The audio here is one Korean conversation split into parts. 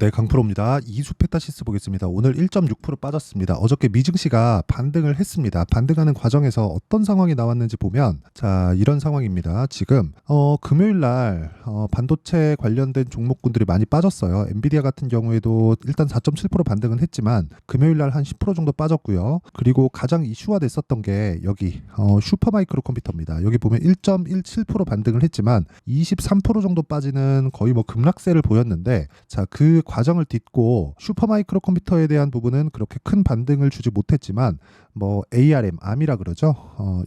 네, 강프로입니다. 이수페타시스 보겠습니다. 오늘 1.6% 빠졌습니다. 어저께 미증시가 반등을 했습니다. 반등하는 과정에서 어떤 상황이 나왔는지 보면 자, 이런 상황입니다. 지금 금요일 날 반도체 관련된 종목군들이 많이 빠졌어요. 엔비디아 같은 경우에도 일단 4.7% 반등은 했지만 금요일 날 한 10% 정도 빠졌고요. 그리고 가장 이슈화 됐었던 게 여기 슈퍼마이크로 컴퓨터입니다. 여기 보면 1.17% 반등을 했지만 23% 정도 빠지는 거의 뭐 급락세를 보였는데 자, 그 과정을 딛고 슈퍼마이크로 컴퓨터에 대한 부분은 그렇게 큰 반등을 주지 못했지만 뭐 ARM이라 그러죠.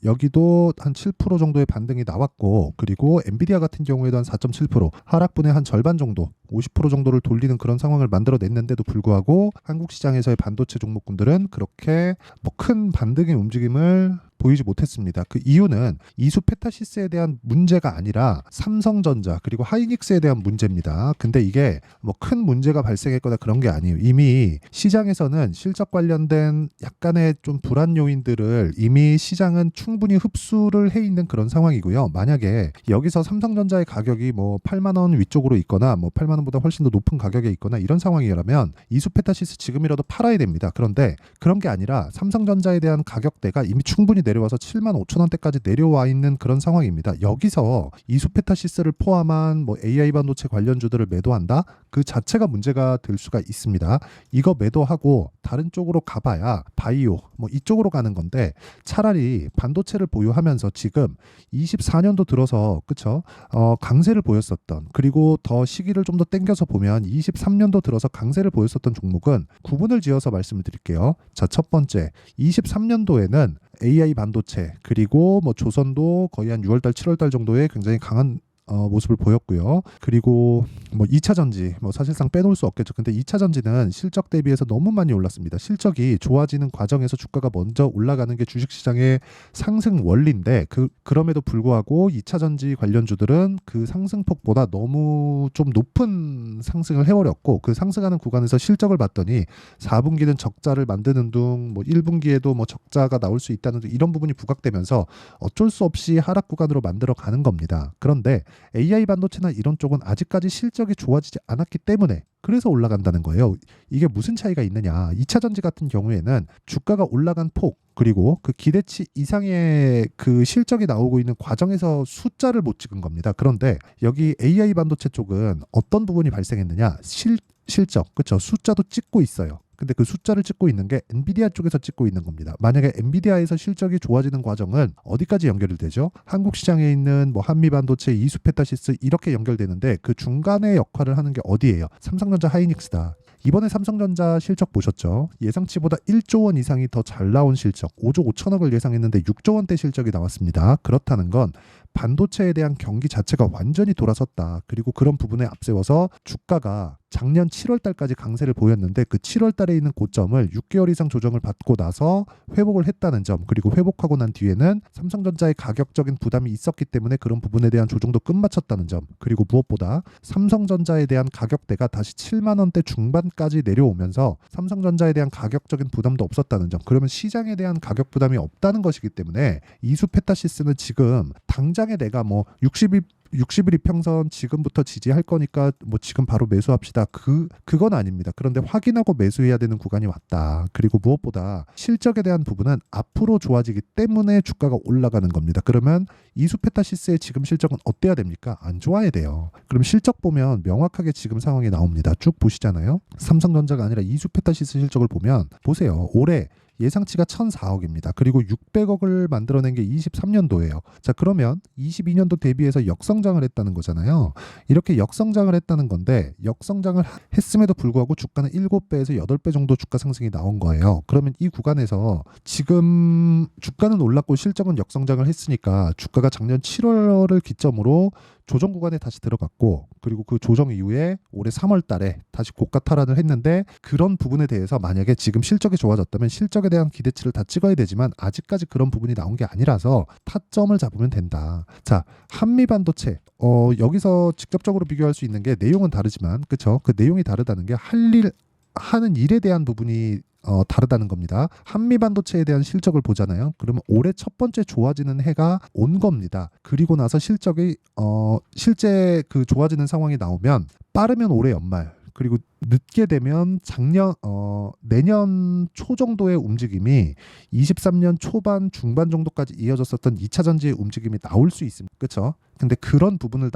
여기도 한 7% 정도의 반등이 나왔고 그리고 엔비디아 같은 경우에도 한 4.7% 하락분의 한 절반 정도 50% 정도를 돌리는 그런 상황을 만들어냈는데도 불구하고 한국 시장에서의 반도체 종목군들은 그렇게 뭐 큰 반등의 움직임을 보이지 못했습니다. 그 이유는 이수페타시스에 대한 문제가 아니라 삼성전자 그리고 하이닉스에 대한 문제입니다. 근데 이게 뭐 큰 문제가 발생했거나 그런 게 아니에요. 이미 시장에서는 실적 관련된 약간의 좀 불안 요인들을 이미 시장은 충분히 흡수를 해 있는 그런 상황이고요. 만약에 여기서 삼성전자의 가격이 뭐 8만 원 위쪽으로 있거나 뭐 8만 원보다 훨씬 더 높은 가격에 있거나 이런 상황이라면 이수페타시스 지금이라도 팔아야 됩니다. 그런데 그런 게 아니라 삼성전자에 대한 가격대가 이미 충분히 내려와서 7만 5천 원대까지 내려와 있는 그런 상황입니다. 여기서 이수페타시스를 포함한 뭐 AI 반도체 관련주들을 매도한다? 그 자체가 문제가 될 수가 있습니다. 이거 매도하고 다른 쪽으로 가봐야 바이오 뭐 이쪽으로 가는 건데 차라리 반도체를 보유하면서 지금 24년도 들어서 그쵸? 강세를 보였었던 그리고 더 시기를 좀 더 당겨서 보면 23년도 들어서 강세를 보였었던 종목은 구분을 지어서 말씀을 드릴게요. 자, 첫 번째 23년도에는 AI 반도체 그리고 뭐 조선도 거의 한 6월달 7월달 정도에 굉장히 강한 모습을 보였고요. 그리고 뭐 2차 전지 뭐 사실상 빼놓을 수 없겠죠. 근데 2차 전지는 실적 대비해서 너무 많이 올랐습니다. 실적이 좋아지는 과정에서 주가가 먼저 올라가는 게 주식시장의 상승 원리인데 그럼에도 불구하고 2차 전지 관련주들은 그 상승폭보다 너무 좀 높은 상승을 해버렸고 그 상승하는 구간에서 실적을 봤더니 4분기는 적자를 만드는 둥 뭐 1분기에도 뭐 적자가 나올 수 있다는 등 이런 부분이 부각되면서 어쩔 수 없이 하락 구간으로 만들어 가는 겁니다. 그런데 AI 반도체나 이런 쪽은 아직까지 실적이 좋아지지 않았기 때문에 그래서 올라간다는 거예요. 이게 무슨 차이가 있느냐. 2차 전지 같은 경우에는 주가가 올라간 폭 그리고 그 기대치 이상의 그 실적이 나오고 있는 과정에서 숫자를 못 찍은 겁니다. 그런데 여기 AI 반도체 쪽은 어떤 부분이 발생했느냐. 실적, 그렇죠? 숫자도 찍고 있어요. 근데 그 숫자를 찍고 있는 게 엔비디아 쪽에서 찍고 있는 겁니다. 만약에 엔비디아에서 실적이 좋아지는 과정은 어디까지 연결이 되죠? 한국 시장에 있는 뭐 한미반도체, 이수페타시스 이렇게 연결되는데 그 중간의 역할을 하는 게 어디예요? 삼성전자 하이닉스다. 이번에 삼성전자 실적 보셨죠? 예상치보다 1조 원 이상이 더 잘 나온 실적, 5조 5천억을 예상했는데 6조 원대 실적이 나왔습니다. 그렇다는 건 반도체에 대한 경기 자체가 완전히 돌아섰다. 그리고 그런 부분에 앞세워서 주가가 작년 7월 달까지 강세를 보였는데 그 7월 달에 있는 고점을 6개월 이상 조정을 받고 나서 회복을 했다는 점 그리고 회복하고 난 뒤에는 삼성전자의 가격적인 부담이 있었기 때문에 그런 부분에 대한 조정도 끝마쳤다는 점 그리고 무엇보다 삼성전자에 대한 가격대가 다시 7만 원대 중반까지 내려오면서 삼성전자에 대한 가격적인 부담도 없었다는 점 그러면 시장에 대한 가격 부담이 없다는 것이기 때문에 이수페타시스는 지금 당장에 내가 뭐 60일 이평선 지금부터 지지할 거니까 뭐 지금 바로 매수합시다. 그건 아닙니다. 그런데 확인하고 매수해야 되는 구간이 왔다. 그리고 무엇보다 실적에 대한 부분은 앞으로 좋아지기 때문에 주가가 올라가는 겁니다. 그러면 이수페타시스의 지금 실적은 어때야 됩니까? 안 좋아야 돼요. 그럼 실적 보면 명확하게 지금 상황이 나옵니다. 쭉 보시잖아요. 삼성전자가 아니라 이수페타시스 실적을 보면 보세요. 올해 예상치가 1,004억입니다. 그리고 600억을 만들어낸 게 23년도예요. 자, 그러면 22년도 대비해서 역성장을 했다는 거잖아요. 이렇게 역성장을 했다는 건데 역성장을 했음에도 불구하고 주가는 7배에서 8배 정도 주가 상승이 나온 거예요. 그러면 이 구간에서 지금 주가는 올랐고 실적은 역성장을 했으니까 주가가 작년 7월을 기점으로 조정 구간에 다시 들어갔고 그리고 그 조정 이후에 올해 3월 달에 다시 고가 탈환을 했는데 그런 부분에 대해서 만약에 지금 실적이 좋아졌다면 실적에 대한 기대치를 다 찍어야 되지만 아직까지 그런 부분이 나온 게 아니라서 타점을 잡으면 된다. 자, 한미반도체 여기서 직접적으로 비교할 수 있는 게 내용은 다르지만 그쵸? 그 내용이 다르다는 게 하는 일에 대한 부분이 다르다는 겁니다. 한미반도체에 대한 실적을 보잖아요. 그러면 올해 첫 번째 좋아지는 해가 온 겁니다. 그리고 나서 실적이 실제 그 좋아지는 상황이 나오면 빠르면 올해 연말 그리고 늦게 되면 내년 초 정도의 움직임이 23년 초반 중반 정도까지 이어졌었던 2차 전지의 움직임이 나올 수 있습니다. 그렇죠? 근데 그런 부분을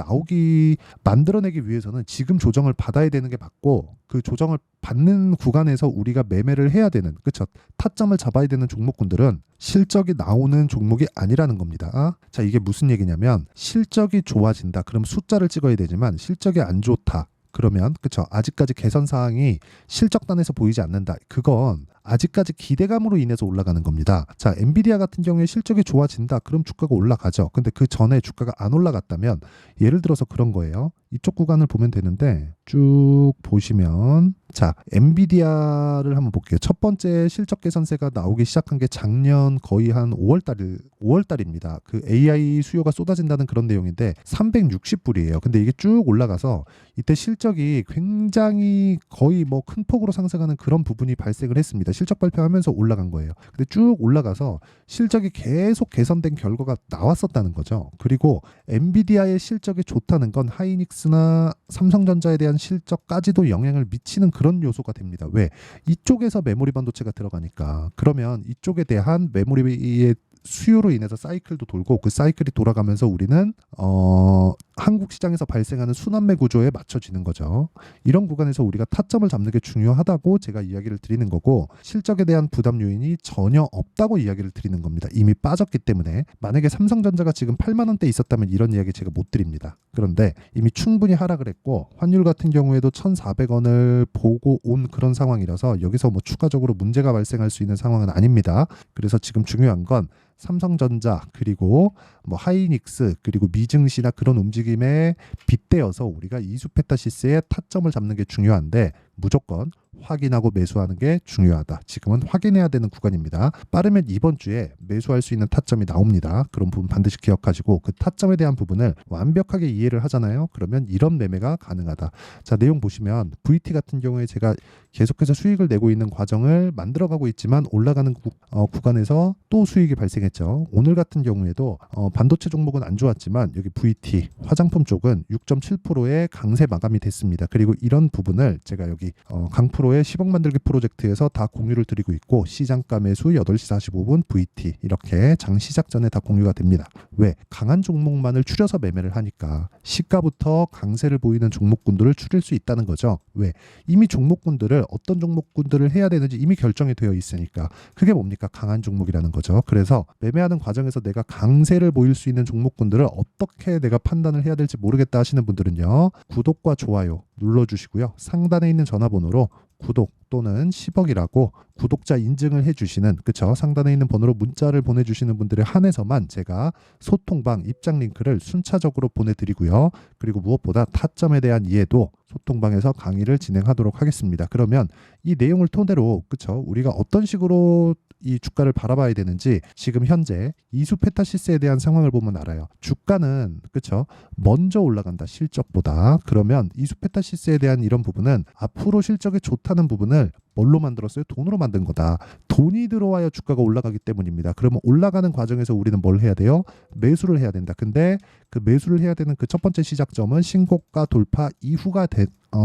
만들어내기 위해서는 지금 조정을 받아야 되는 게 맞고, 그 조정을 받는 구간에서 우리가 매매를 해야 되는, 그렇죠? 타점을 잡아야 되는 종목군들은 실적이 나오는 종목이 아니라는 겁니다. 자, 이게 무슨 얘기냐면, 실적이 좋아진다. 그럼 숫자를 찍어야 되지만 실적이 안 좋다. 그러면 그쵸, 아직까지 개선 사항이 실적단에서 보이지 않는다. 그건 아직까지 기대감으로 인해서 올라가는 겁니다. 자, 엔비디아 같은 경우에 실적이 좋아진다. 그럼 주가가 올라가죠. 근데 그 전에 주가가 안 올라갔다면, 예를 들어서 그런 거예요. 이쪽 구간을 보면 되는데 쭉 보시면, 자, 엔비디아를 한번 볼게요. 첫 번째 실적 개선세가 나오기 시작한 게 작년 거의 한 5월달입니다. 그 AI 수요가 쏟아진다는 그런 내용인데 360불이에요. 근데 이게 쭉 올라가서 이때 실적이 굉장히 거의 뭐 큰 폭으로 상승하는 그런 부분이 발생을 했습니다. 실적 발표하면서 올라간 거예요. 근데 쭉 올라가서 실적이 계속 개선된 결과가 나왔었다는 거죠. 그리고 엔비디아의 실적이 좋다는 건 하이닉스나 삼성전자에 대한 실적까지도 영향을 미치는 그런 요소가 됩니다. 왜? 이쪽에서 메모리 반도체가 들어가니까. 그러면 이쪽에 대한 메모리의 수요로 인해서 사이클도 돌고, 그 사이클이 돌아가면서 우리는 한국 시장에서 발생하는 순환매 구조에 맞춰지는 거죠. 이런 구간에서 우리가 타점을 잡는 게 중요하다고 제가 이야기를 드리는 거고, 실적에 대한 부담 요인이 전혀 없다고 이야기를 드리는 겁니다. 이미 빠졌기 때문에. 만약에 삼성전자가 지금 8만 원대 있었다면 이런 이야기 제가 못 드립니다. 그런데 이미 충분히 하락을 했고, 환율 같은 경우에도 1,400원을 보고 온 그런 상황이라서 여기서 뭐 추가적으로 문제가 발생할 수 있는 상황은 아닙니다. 그래서 지금 중요한 건 삼성전자, 그리고 뭐 하이닉스, 그리고 미증시나 그런 움직임에 빗대어서 우리가 이수페타시스의 타점을 잡는 게 중요한데, 무조건 확인하고 매수하는 게 중요하다. 지금은 확인해야 되는 구간입니다. 빠르면 이번 주에 매수할 수 있는 타점이 나옵니다. 그런 부분 반드시 기억하시고, 그 타점에 대한 부분을 완벽하게 이해를 하잖아요. 그러면 이런 매매가 가능하다. 자, 내용 보시면 VT 같은 경우에 제가 계속해서 수익을 내고 있는 과정을 만들어가고 있지만, 올라가는 구간에서 또 수익이 발생했죠. 오늘 같은 경우에도 반도체 종목은 안 좋았지만 여기 VT 화장품 쪽은 6.7%의 강세 마감이 됐습니다. 그리고 이런 부분을 제가 여기 강프로의 10억 만들기 프로젝트에서 다 공유를 드리고 있고, 시장가 매수 8시 45분 VT 이렇게 장 시작 전에 다 공유가 됩니다. 왜? 강한 종목만을 추려서 매매를 하니까 시가부터 강세를 보이는 종목군들을 추릴 수 있다는 거죠. 왜? 이미 종목군들을, 어떤 종목군들을 해야 되는지 이미 결정이 되어 있으니까. 그게 뭡니까? 강한 종목이라는 거죠. 그래서 매매하는 과정에서 내가 강세를 보일 수 있는 종목군들을 어떻게 내가 판단을 해야 될지 모르겠다 하시는 분들은요, 구독과 좋아요 눌러주시고요. 상단에 있는 전화번호로 구독 또는 10억이라고 구독자 인증을 해주시는, 그쵸? 상단에 있는 번호로 문자를 보내주시는 분들에 한해서만 제가 소통방 입장 링크를 순차적으로 보내드리고요. 그리고 무엇보다 타점에 대한 이해도 소통방에서 강의를 진행하도록 하겠습니다. 그러면 이 내용을 토대로, 그쵸? 우리가 어떤 식으로 이 주가를 바라봐야 되는지 지금 현재 이수페타시스에 대한 상황을 보면 알아요. 주가는, 그쵸? 먼저 올라간다, 실적보다. 그러면 이수페타시스에 대한 이런 부분은 앞으로 실적이 좋다는 부분을 뭘로 만들었어요? 돈으로 만든 거다. 돈이 들어와야 주가가 올라가기 때문입니다. 그러면 올라가는 과정에서 우리는 뭘 해야 돼요? 매수를 해야 된다. 근데 그 매수를 해야 되는 그 첫 번째 시작점은 신고가 돌파 이후가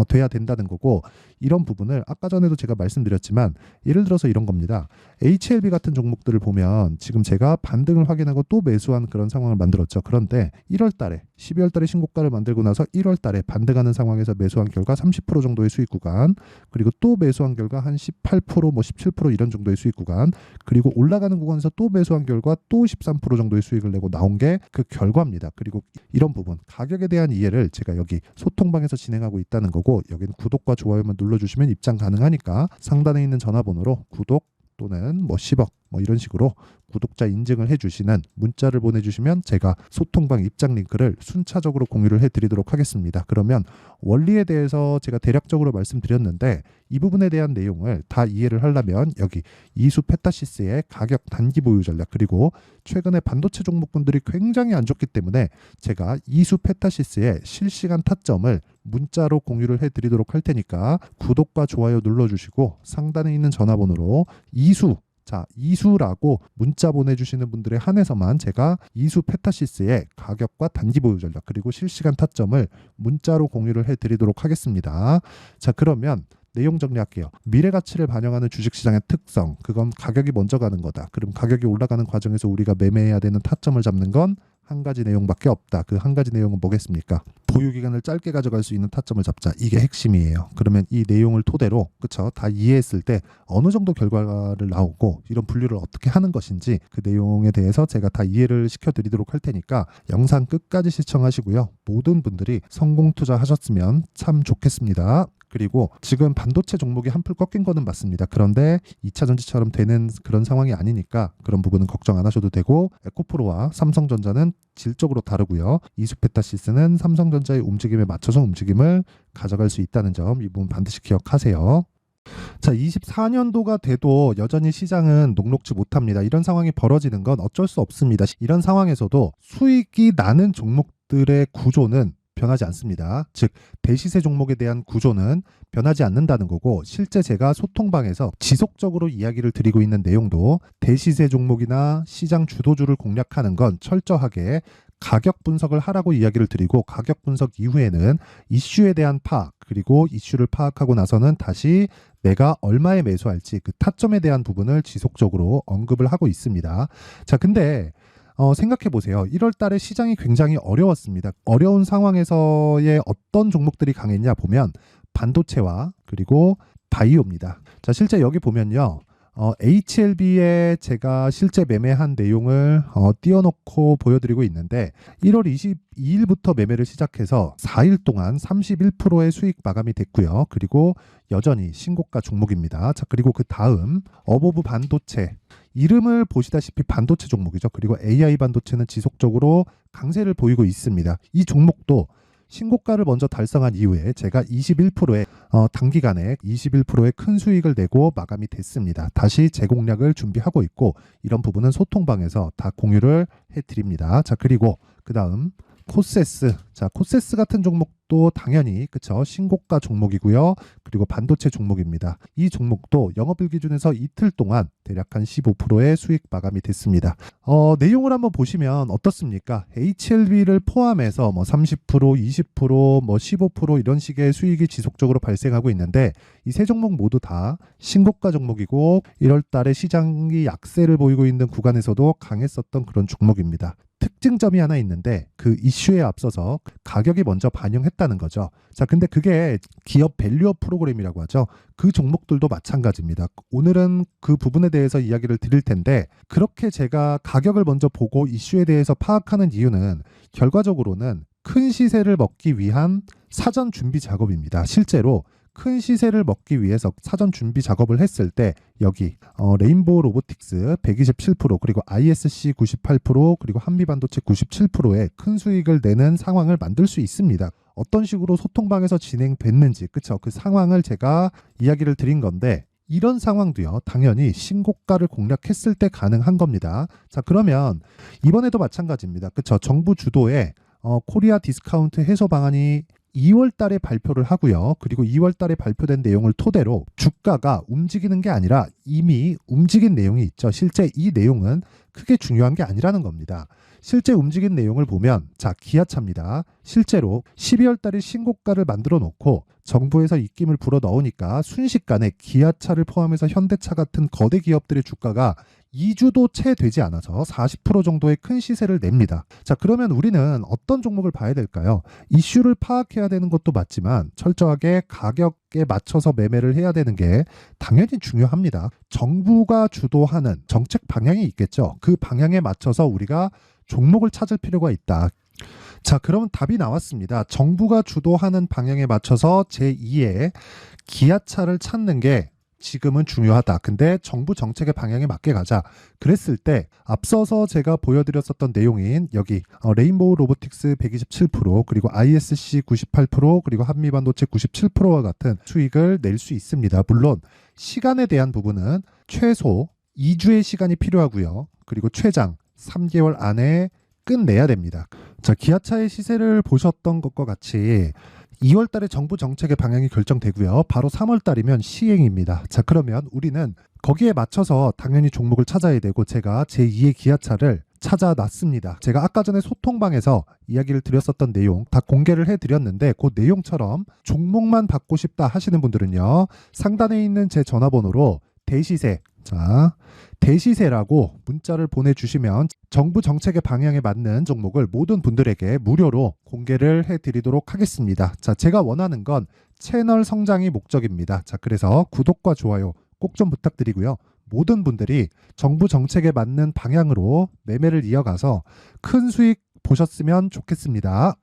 돼야 된다는 거고, 이런 부분을 아까 전에도 제가 말씀드렸지만, 예를 들어서 이런 겁니다. HLB 같은 종목들을 보면 지금 제가 반등을 확인하고 또 매수한 그런 상황을 만들었죠. 그런데 1월 달에 12월 달에 신고가를 만들고 나서 1월 달에 반등하는 상황에서 매수한 결과 30% 정도의 수익 구간, 그리고 또 매수한 결과 한 18%, 뭐 17% 이런 정도의 수익 구간, 그리고 올라가는 구간에서 또 매수한 결과 또 13% 정도의 수익을 내고 나온 게 그 결과입니다. 그리고 이런 부분, 가격에 대한 이해를 제가 여기 소통방에서 진행하고 있다는 거고, 여기는 구독과 좋아요만 눌러주시면 입장 가능하니까 상단에 있는 전화번호로 구독 또는 뭐 10억 뭐 이런 식으로 구독자 인증을 해주시는 문자를 보내주시면 제가 소통방 입장 링크를 순차적으로 공유를 해드리도록 하겠습니다. 그러면 원리에 대해서 제가 대략적으로 말씀드렸는데, 이 부분에 대한 내용을 다 이해를 하려면 여기 이수페타시스의 가격 단기 보유 전략, 그리고 최근에 반도체 종목군들이 굉장히 안 좋기 때문에 제가 이수페타시스의 실시간 타점을 문자로 공유를 해드리도록 할 테니까 구독과 좋아요 눌러주시고, 상단에 있는 전화번호로 이수 자, 이수라고 문자 보내주시는 분들에 한해서만 제가 이수 페타시스의 가격과 단기 보유 전략 그리고 실시간 타점을 문자로 공유를 해드리도록 하겠습니다. 자, 그러면 내용 정리할게요. 미래 가치를 반영하는 주식시장의 특성, 그건 가격이 먼저 가는 거다. 그럼 가격이 올라가는 과정에서 우리가 매매해야 되는 타점을 잡는 건 한 가지 내용밖에 없다. 그 한 가지 내용은 뭐겠습니까? 보유 기간을 짧게 가져갈 수 있는 타점을 잡자. 이게 핵심이에요. 그러면 이 내용을 토대로 그쵸? 다 이해했을 때 어느 정도 결과를 나오고 이런 분류를 어떻게 하는 것인지 그 내용에 대해서 제가 다 이해를 시켜드리도록 할 테니까 영상 끝까지 시청하시고요. 모든 분들이 성공 투자하셨으면 참 좋겠습니다. 그리고 지금 반도체 종목이 한풀 꺾인 거는 맞습니다. 그런데 2차 전지처럼 되는 그런 상황이 아니니까 그런 부분은 걱정 안 하셔도 되고, 에코프로와 삼성전자는 질적으로 다르고요. 이수페타시스는 삼성전자의 움직임에 맞춰서 움직임을 가져갈 수 있다는 점, 이 부분 반드시 기억하세요. 자, 24년도가 돼도 여전히 시장은 녹록지 못합니다. 이런 상황이 벌어지는 건 어쩔 수 없습니다. 이런 상황에서도 수익이 나는 종목들의 구조는 변하지 않습니다. 즉 대시세 종목에 대한 구조는 변하지 않는다는 거고, 실제 제가 소통방에서 지속적으로 이야기를 드리고 있는 내용도 대시세 종목이나 시장 주도주를 공략하는 건 철저하게 가격 분석을 하라고 이야기를 드리고, 가격 분석 이후에는 이슈에 대한 파악, 그리고 이슈를 파악하고 나서는 다시 내가 얼마에 매수할지 그 타점에 대한 부분을 지속적으로 언급을 하고 있습니다. 자, 근데 생각해 보세요. 1월 달에 시장이 굉장히 어려웠습니다. 어려운 상황에서의 어떤 종목들이 강했냐 보면 반도체와 그리고 바이오입니다. 자, 실제 여기 보면요. HLB에 제가 실제 매매한 내용을 띄워놓고 보여드리고 있는데, 1월 22일부터 매매를 시작해서 4일 동안 31%의 수익 마감이 됐고요. 그리고 여전히 신고가 종목입니다. 자, 그리고 그 다음 어보브 반도체, 이름을 보시다시피 반도체 종목이죠. 그리고 AI 반도체는 지속적으로 강세를 보이고 있습니다. 이 종목도 신고가를 먼저 달성한 이후에 제가 21%의 단기간에 21%의 큰 수익을 내고 마감이 됐습니다. 다시 재공략을 준비하고 있고, 이런 부분은 소통방에서 다 공유를 해드립니다. 자, 그리고 그 다음 코세스. 자, 코세스 같은 종목도 당연히 그쵸, 신고가 종목이고요. 그리고 반도체 종목입니다. 이 종목도 영업일 기준에서 이틀 동안 대략 한 15%의 수익 마감이 됐습니다. 내용을 한번 보시면 어떻습니까? HLB를 포함해서 뭐 30%, 20%, 뭐 15% 이런 식의 수익이 지속적으로 발생하고 있는데, 이 세 종목 모두 다 신고가 종목이고 1월 달에 시장이 약세를 보이고 있는 구간에서도 강했었던 그런 종목입니다. 특징점이 하나 있는데, 그 이슈에 앞서서 가격이 먼저 반영했다는 거죠. 자, 근데 그게 기업 밸류업 프로그램이라고 하죠. 그 종목들도 마찬가지입니다. 오늘은 그 부분에 대해서 이야기를 드릴 텐데, 그렇게 제가 가격을 먼저 보고 이슈에 대해서 파악하는 이유는 결과적으로는 큰 시세를 먹기 위한 사전 준비 작업입니다. 실제로 큰 시세를 먹기 위해서 사전 준비 작업을 했을 때 여기 레인보우 로보틱스 127%, 그리고 ISC 98%, 그리고 한미반도체 97%의 큰 수익을 내는 상황을 만들 수 있습니다. 어떤 식으로 소통방에서 진행됐는지, 그쵸? 그 상황을 제가 이야기를 드린 건데, 이런 상황도요, 당연히 신고가를 공략했을 때 가능한 겁니다. 자, 그러면 이번에도 마찬가지입니다. 그쵸? 정부 주도의 코리아 디스카운트 해소 방안이 2월 달에 발표를 하고요. 그리고 2월 달에 발표된 내용을 토대로 주가가 움직이는 게 아니라 이미 움직인 내용이 있죠. 실제 이 내용은 크게 중요한 게 아니라는 겁니다. 실제 움직인 내용을 보면, 자, 기아차입니다. 실제로 12월 달에 신고가를 만들어 놓고 정부에서 입김을 불어 넣으니까 순식간에 기아차를 포함해서 현대차 같은 거대 기업들의 주가가 2주도 채 되지 않아서 40% 정도의 큰 시세를 냅니다. 자, 그러면 우리는 어떤 종목을 봐야 될까요? 이슈를 파악해야 되는 것도 맞지만 철저하게 가격에 맞춰서 매매를 해야 되는 게 당연히 중요합니다. 정부가 주도하는 정책 방향이 있겠죠. 그 방향에 맞춰서 우리가 종목을 찾을 필요가 있다. 자, 그러면 답이 나왔습니다. 정부가 주도하는 방향에 맞춰서 제2의 기아차를 찾는 게 지금은 중요하다. 근데 정부 정책의 방향에 맞게 가자. 그랬을 때 앞서서 제가 보여드렸었던 내용인 여기 레인보우 로보틱스 127%, 그리고 ISC 98%, 그리고 한미반도체 97%와 같은 수익을 낼 수 있습니다. 물론 시간에 대한 부분은 최소 2주의 시간이 필요하고요. 그리고 최장 3개월 안에 끝내야 됩니다. 자, 기아차의 시세를 보셨던 것과 같이 2월 달에 정부 정책의 방향이 결정되고요. 바로 3월 달이면 시행입니다. 자, 그러면 우리는 거기에 맞춰서 당연히 종목을 찾아야 되고 제가 제2의 기아차를 찾아놨습니다. 제가 아까 전에 소통방에서 이야기를 드렸었던 내용 다 공개를 해드렸는데 그 내용처럼 종목만 받고 싶다 하시는 분들은요. 상단에 있는 제 전화번호로 대시세, 자, 대시세라고 문자를 보내주시면 정부 정책의 방향에 맞는 종목을 모든 분들에게 무료로 공개를 해드리도록 하겠습니다. 자, 제가 원하는 건 채널 성장이 목적입니다. 자, 그래서 구독과 좋아요 꼭 좀 부탁드리고요. 모든 분들이 정부 정책에 맞는 방향으로 매매를 이어가서 큰 수익 보셨으면 좋겠습니다.